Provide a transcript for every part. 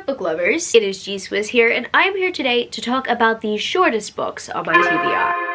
up, book lovers? It is G-Swizz here, and I am here today to talk about the shortest books on my TBR.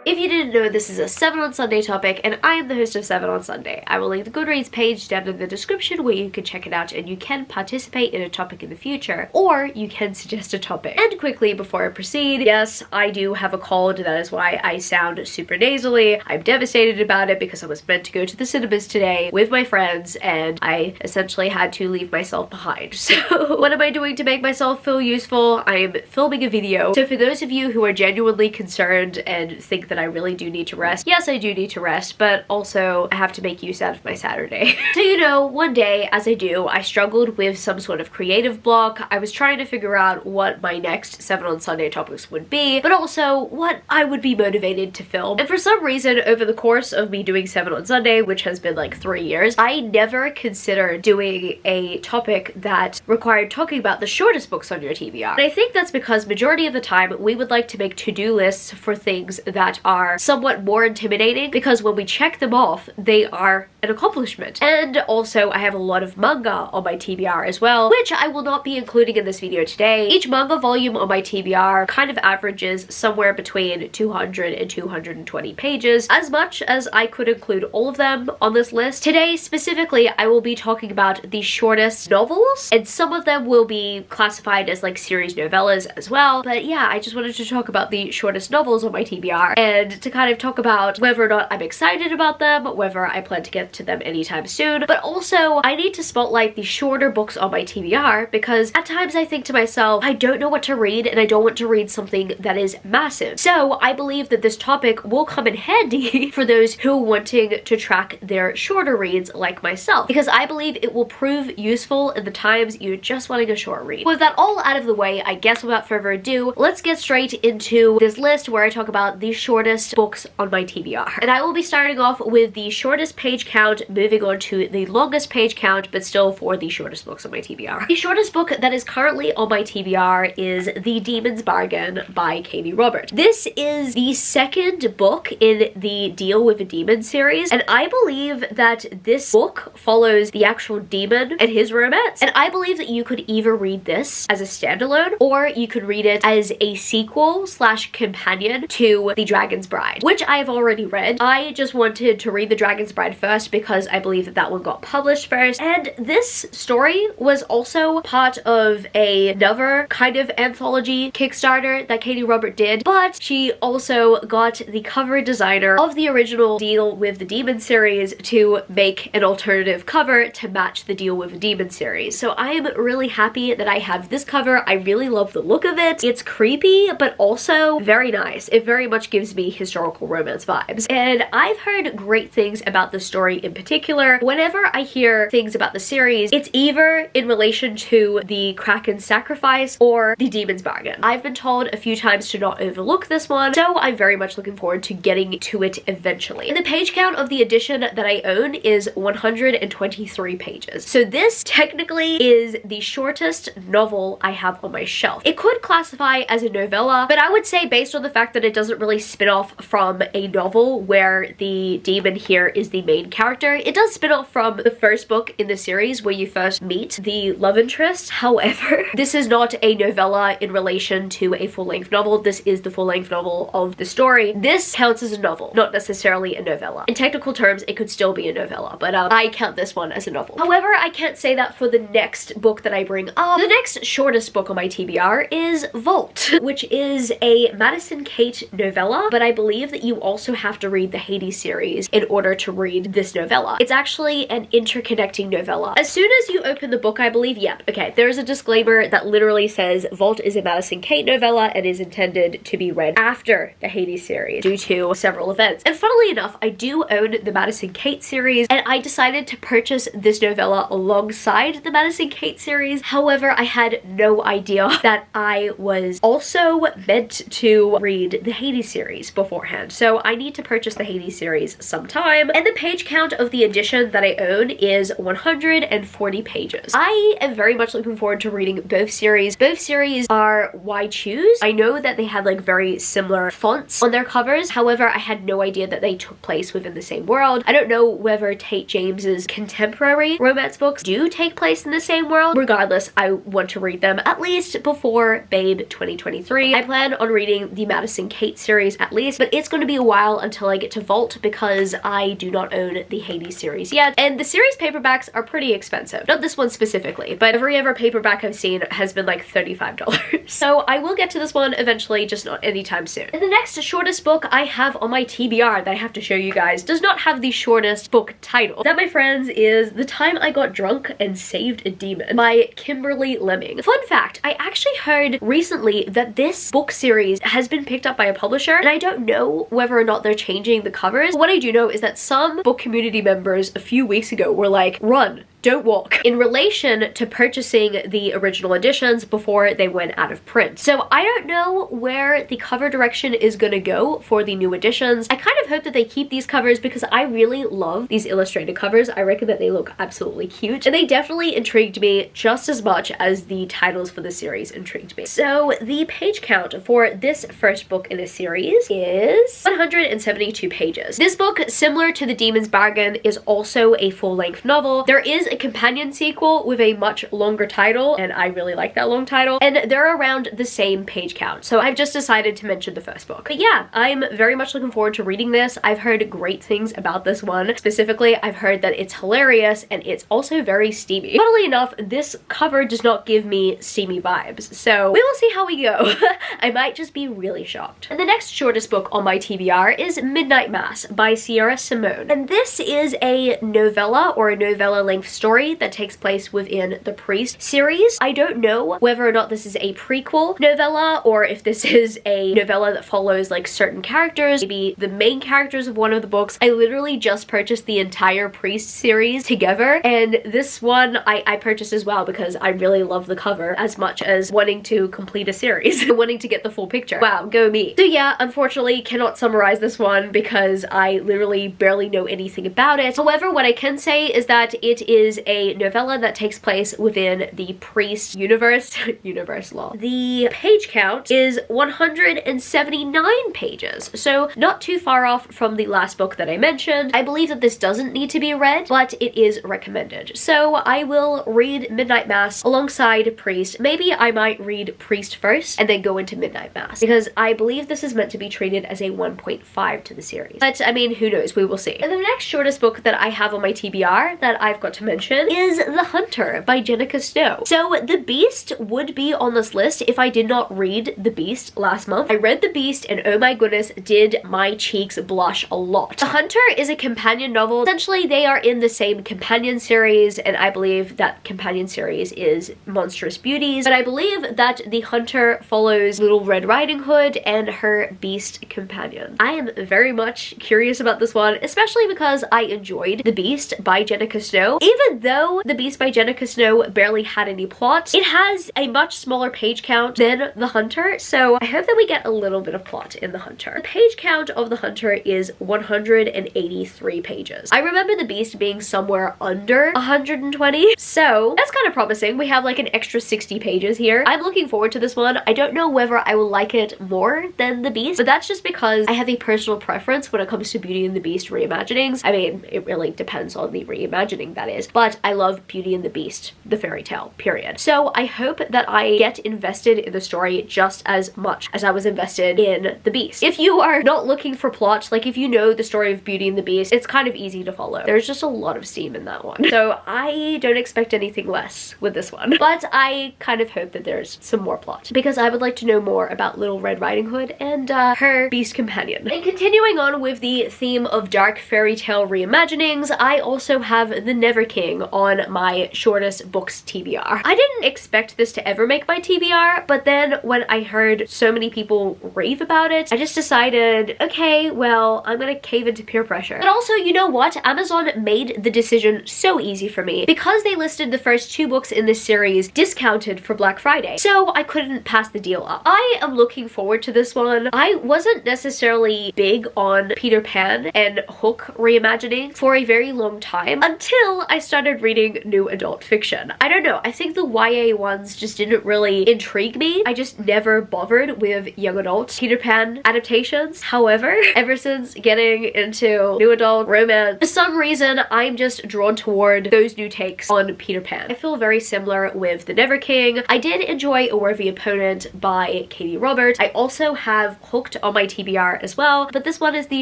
If you didn't know, this is a 7 on Sunday topic, and I am the host of 7 on Sunday. I will link the Goodreads page down in the description where you can check it out and you can participate in a topic in the future, or you can suggest a topic. And quickly, before I proceed, yes, I do have a cold. That is why I sound super nasally. I'm devastated about it because I was meant to go to the cinemas today with my friends, and I essentially had to leave myself behind. So what am I doing to make myself feel useful? I am filming a video. So for those of you who are genuinely concerned and think that I really do need to rest, yes, I do need to rest, but also I have to make use out of my Saturday. So you know, one day, as I do, I struggled with some sort of creative block. I was trying to figure out what my next 7 on Sunday topics would be, but also what I would be motivated to film. And for some reason, over the course of me doing 7 on Sunday, which has been like 3 years, I never considered doing a topic that required talking about the shortest books on your TBR. And I think that's because majority of the time we would like to make to-do lists for things that are somewhat more intimidating, because when we check them off, they are an accomplishment. And also, I have a lot of manga on my TBR as well, which I will not be including in this video today. Each manga volume on my TBR kind of averages somewhere between 200 and 220 pages, as much as I could include all of them on this list. Today, specifically, I will be talking about the shortest novels, and some of them will be classified as like series novellas as well. But yeah, I just wanted to talk about the shortest novels on my TBR, and to kind of talk about whether or not I'm excited about them, whether I plan to get to them anytime soon, but also I need to spotlight the shorter books on my TBR, because at times I think to myself, I don't know what to read and I don't want to read something that is massive. So I believe that this topic will come in handy for those who are wanting to track their shorter reads like myself, because I believe it will prove useful in the times you're just wanting a short read. With that all out of the way, I guess without further ado, let's get straight into this list where I talk about the shortest books on my TBR. And I will be starting off with the shortest page count, moving on to the longest page count, but still for the shortest books on my TBR. The shortest book that is currently on my TBR is The Demon's Bargain by Katie Robert. This is the second book in the Deal with a Demon series, and I believe that this book follows the actual demon and his romance. And I believe that you could either read this as a standalone, or you could read it as a sequel slash companion to The Dragon's Bride, which I have already read. I just wanted to read The Dragon's Bride first because I believe that that one got published first. And this story was also part of another kind of anthology Kickstarter that Katie Robert did, but she also got the cover designer of the original Deal with the Demon series to make an alternative cover to match the Deal with the Demon series. So I am really happy that I have this cover. I really love the look of it. It's creepy, but also very nice. It very much gives me historical romance vibes. And I've heard great things about the story in particular. Whenever I hear things about the series, it's either in relation to the Kraken's Sacrifice or the Demon's Bargain. I've been told a few times to not overlook this one, so I'm very much looking forward to getting to it eventually. And the page count of the edition that I own is 123 pages. So this technically is the shortest novel I have on my shelf. It could classify as a novella, but I would say, based on the fact that it doesn't really spin off from a novel where the demon here is the main character, it does spin off from the first book in the series where you first meet the love interest. However, this is not a novella in relation to a full-length novel. This is the full-length novel of the story. This counts as a novel, not necessarily a novella. In technical terms, it could still be a novella, but I count this one as a novel. However, I can't say that for the next book that I bring up. The next shortest book on my TBR is Vault, which is a Madison Kate novella, but I believe that you also have to read the Hades series in order to read this novella. It's actually an interconnecting novella. As soon as you open the book, I believe, yep, okay, there's a disclaimer that literally says Vault is a Madison Kate novella and is intended to be read after the Hades series due to several events. And funnily enough, I do own the Madison Kate series, and I decided to purchase this novella alongside the Madison Kate series. However, I had no idea that I was also meant to read the Hades series. weeks beforehand, so I need to purchase the Hades series sometime. And the page count of the edition that I own is 140 pages. I am very much looking forward to reading both series. Both series are Why Choose. I know that they had like very similar fonts on their covers, however I had no idea that they took place within the same world. I don't know whether Tate James's contemporary romance books do take place in the same world. Regardless, I want to read them at least before Babe 2023. I plan on reading the Madison Kate series at least, but it's going to be a while until I get to Vault because I do not own the Hades series yet, and the series paperbacks are pretty expensive. Not this one specifically, but every other paperback I've seen has been like $35. So I will get to this one eventually, just not anytime soon. And the next shortest book I have on my TBR that I have to show you guys does not have the shortest book title. That, my friends, is The Time I Got Drunk and Saved a Demon by Kimberly Lemming. Fun fact, I actually heard recently that this book series has been picked up by a publisher, and I don't know whether or not they're changing the covers. What I do know is that some book community members a few weeks ago were like, run, don't walk, in relation to purchasing the original editions before they went out of print. So I don't know where the cover direction is gonna go for the new editions. I kind of hope that they keep these covers because I really love these illustrated covers. I reckon that they look absolutely cute, and they definitely intrigued me just as much as the titles for the series intrigued me. So the page count for this first book in the series is 172 pages. This book, similar to The Demon's Bargain, is also a full-length novel. There is a companion sequel with a much longer title, and I really like that long title, and they're around the same page count, so I've just decided to mention the first book. But yeah, I'm very much looking forward to reading this. I've heard great things about this one. Specifically, I've heard that it's hilarious and it's also very steamy. Funnily enough, this cover does not give me steamy vibes, so we will see how we go. I might just be really shocked. And the next shortest book on my TBR is Midnight Mass by Sierra Simone, and this is a novella or a novella length story that takes place within the Priest series. I don't know whether or not this is a prequel novella or if this is a novella that follows like certain characters, maybe the main characters of one of the books. I literally just purchased the entire Priest series together, and this one I purchased as well because I really love the cover as much as wanting to complete a series, wanting to get the full picture. Wow, go me. So yeah, unfortunately cannot summarize this one because I literally barely know anything about it. However, what I can say is that it is a novella that takes place within the Priest universe. Universe law. The page count is 179 pages, so not too far off from the last book that I mentioned. I believe that this doesn't need to be read, but it is recommended. So I will read Midnight Mass alongside Priest. Maybe I might read Priest first and then go into Midnight Mass, because I believe this is meant to be treated as a 1.5 to the series. But I mean, who knows, we will see. And the next shortest book that I have on my TBR that I've got to mention is The Hunter by Jenica Snow. So The Beast would be on this list if I did not read The Beast last month. I read The Beast and oh my goodness, did my cheeks blush a lot. The Hunter is a companion novel. Essentially, they are in the same companion series, and I believe that companion series is Monstrous Beauties, but I believe that The Hunter follows Little Red Riding Hood and her beast companion. I am very much curious about this one, especially because I enjoyed The Beast by Jenica Snow. Even though The Beast by Jenica Snow barely had any plot, it has a much smaller page count than The Hunter, so I hope that we get a little bit of plot in The Hunter. The page count of The Hunter is 183 pages. I remember The Beast being somewhere under 120, so that's kind of promising. We have like an extra 60 pages here. I'm looking forward to this one. I don't know whether I will like it more than The Beast, but that's just because I have a personal preference when it comes to Beauty and the Beast reimaginings. I mean, it really depends on the reimagining, that is, but I love Beauty and the Beast, the fairy tale, period. So I hope that I get invested in the story just as much as I was invested in The Beast. If you are not looking for plot, like if you know the story of Beauty and the Beast, it's kind of easy to follow. There's just a lot of steam in that one. So I don't expect anything less with this one, but I kind of hope that there's some more plot because I would like to know more about Little Red Riding Hood and her beast companion. And continuing on with the theme of dark fairy tale reimaginings, I also have The Never King King on my shortest books TBR. I didn't expect this to ever make my TBR, but then when I heard so many people rave about it, I just decided, okay, well, I'm gonna cave into peer pressure. But also, you know what? Amazon made the decision so easy for me because they listed the first 2 books in this series discounted for Black Friday, so I couldn't pass the deal up. I am looking forward to this one. I wasn't necessarily big on Peter Pan and Hook reimagining for a very long time until I started reading new adult fiction. I don't know, I think the YA ones just didn't really intrigue me. I just never bothered with young adult Peter Pan adaptations. However, ever since getting into new adult romance, for some reason I'm just drawn toward those new takes on Peter Pan. I feel very similar with The Never King. I did enjoy A Worthy Opponent by Katie Roberts. I also have Hooked on my TBR as well, but this one is the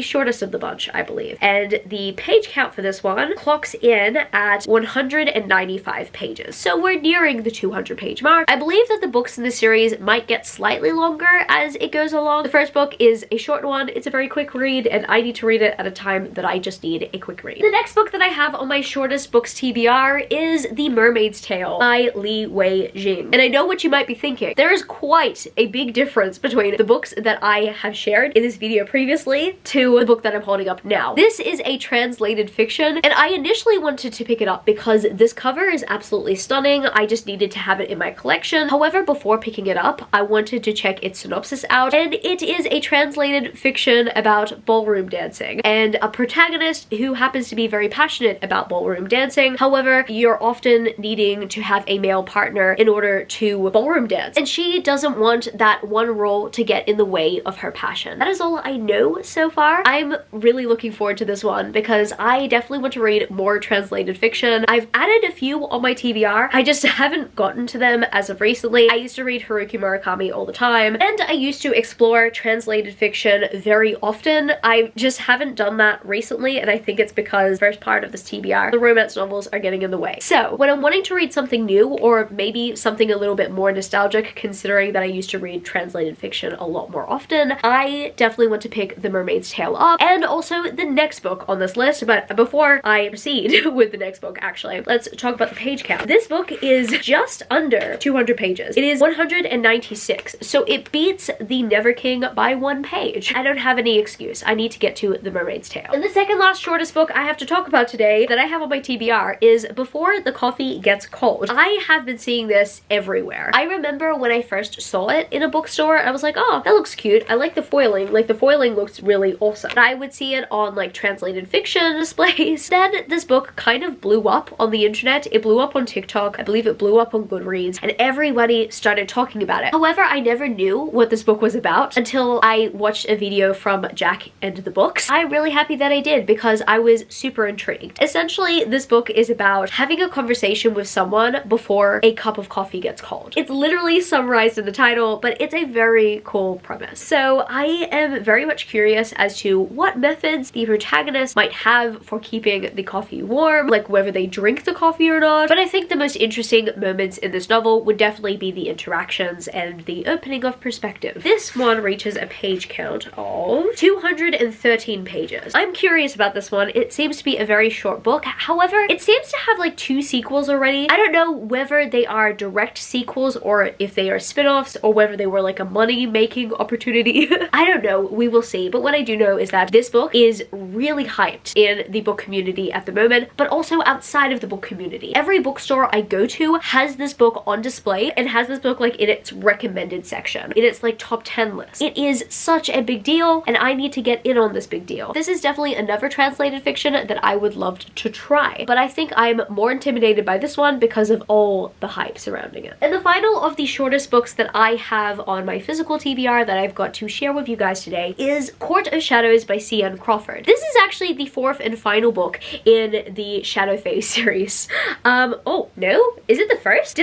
shortest of the bunch, I believe. And the page count for this one clocks in at 195 pages. So we're nearing the 200 page mark. I believe that the books in the series might get slightly longer as it goes along. The first book is a short one. It's a very quick read, and I need to read it at a time that I just need a quick read. The next book that I have on my shortest books TBR is The Mermaid's Tale by Li Wei Jing. And I know what you might be thinking. There is quite a big difference between the books that I have shared in this video previously to the book that I'm holding up now. This is a translated fiction, and I initially wanted to pick it up because this cover is absolutely stunning. I just needed to have it in my collection. However, before picking it up, I wanted to check its synopsis out, and it is a translated fiction about ballroom dancing and a protagonist who happens to be very passionate about ballroom dancing. However, you're often needing to have a male partner in order to ballroom dance, and she doesn't want that one role to get in the way of her passion. That is all I know so far. I'm really looking forward to this one because I definitely want to read more translated fiction. I've added a few on my TBR. I just haven't gotten to them as of recently. I used to read Haruki Murakami all the time, and I used to explore translated fiction very often. I just haven't done that recently, and I think it's because first part of this TBR, the romance novels are getting in the way. So when I'm wanting to read something new, or maybe something a little bit more nostalgic, considering that I used to read translated fiction a lot more often, I definitely want to pick The Mermaid's Tale up, and also the next book on this list. But before I proceed with the next book, actually, let's talk about the page count. This book is just under 200 pages. It is 196, so it beats The Never King by 1 page. I don't have any excuse. I need to get to The Mermaid's Tale. And the second last shortest book I have to talk about today that I have on my TBR is Before the Coffee Gets Cold. I have been seeing this everywhere. I remember when I first saw it in a bookstore, I was like, oh, that looks cute. I like the foiling. Like, the foiling looks really awesome. But I would see it on like translated fiction displays. Then this book kind of blew up on the internet. It blew up on TikTok. I believe it blew up on GOODREADS, and everybody started talking about it. However, I never knew what this book was about until I watched a video from Jack and the Books. I'm really happy that I did because I was super intrigued. Essentially, this book is about having a conversation with someone before a cup of coffee gets cold. It's literally summarized in the title, but it's a very cool premise. So I am very much curious as to what methods the protagonist might have for keeping the coffee warm, like whether they drink the coffee or not. But I think the most interesting moments in this novel would definitely be the interactions and the opening of perspective. This one reaches a page count of 213 pages. I'm curious about this one. It seems to be a very short book. However, it seems to have like 2 sequels already. I don't know whether they are direct sequels or if they are spin-offs or whether they were like a money-making opportunity. I don't know. We will see. But what I do know is that this book is really hyped in the book community at the moment, but also outside of the book community. Every bookstore I go to has this book on display and has this book like in its recommended section, in its like top 10 list. It is such a big deal, and I need to get in on this big deal. This is definitely another translated fiction that I would love to try, but I think I'm more intimidated by this one because of all the hype surrounding it. And the final of the shortest books that I have on my physical TBR that I've got to share with you guys today is Court of Shadows by C.N. Crawford. This is actually the 4th and final book in the Shadow Phase series. Oh, no? Is it the first?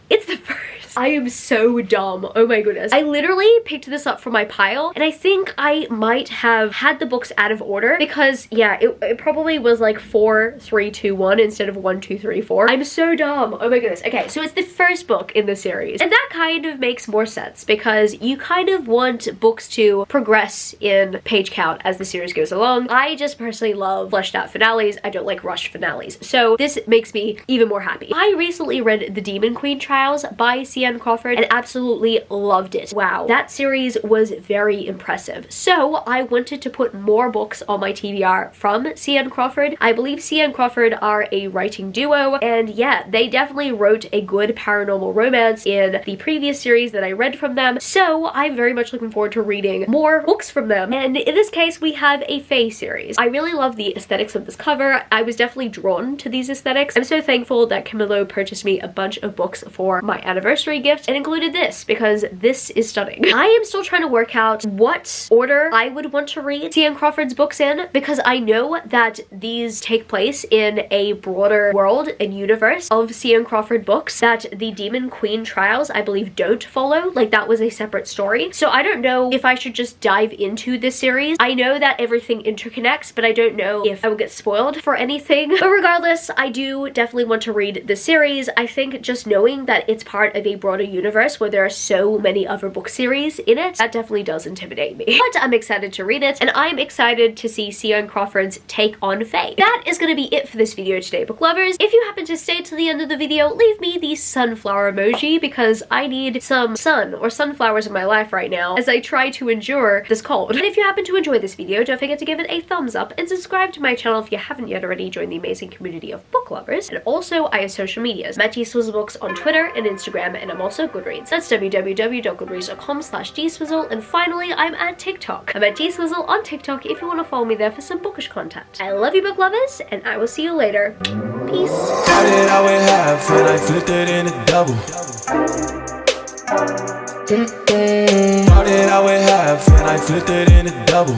It's the first. I am so dumb. Oh my goodness. I literally picked this up from my pile, and I think I might have had the books out of order because, yeah, it probably was like 4, 3, 2, 1 instead of 1, 2, 3, 4. I'm so dumb. Oh my goodness. Okay, so it's the first book in the series, and that kind of makes more sense because you kind of want books to progress in page count as the series goes along. I just personally love fleshed out finales. I don't like rushed finales, so this makes me even more happy. I recently read The Demon Queen Trials by C.N. Crawford and absolutely loved it. Wow, that series was very impressive. So I wanted to put more books on my TBR from C.N. Crawford. I believe C.N. Crawford are a writing duo, and yeah, they definitely wrote a good paranormal romance in the previous series that I read from them, so I'm very much looking forward to reading more books from them. And in this case, we have a Fae series. I really love the aesthetics of this cover. I was definitely drawn to these aesthetics. I'm so thankful that Camilo purchased me a bunch of books for my anniversary gift and included this because this is stunning. I am still trying to work out what order I would want to read C.N. Crawford's books in because I know that these take place in a broader world and universe of C.N. Crawford books that the Demon Queen Trials, I believe, don't follow. Like, that was a separate story. So I don't know if I should just dive into this series. I know that everything interconnects, but I don't know if I will get spoiled for anything. But regardless, I do definitely want to read the series. I think just knowing that it's part of a broader universe where there are so many other book series in it, that definitely does intimidate me. But I'm excited to read it, and I'm excited to see C.N. Crawford's take on Fae. That is going to be it for this video today, book lovers. If you happen to stay to the end of the video, leave me the sunflower emoji because I need some sun or sunflowers in my life right now as I try to endure this cold. And if you happen to enjoy this video, don't forget to give it a thumbs up and subscribe to my channel if you haven't yet already. Join the amazing community of book lovers. And also, I have social medias. I'm at dswizzlebooks on Twitter and Instagram, and I'm also Goodreads. That's www.goodreads.com/dswizzle. And finally, I'm at TikTok. I'm at dswizzle on TikTok if you want to follow me there for some bookish content. I love you, book lovers, and I will see you later. Peace. How did I weigh half and I flipped it in a double? How did I weigh half and I flipped it in a double?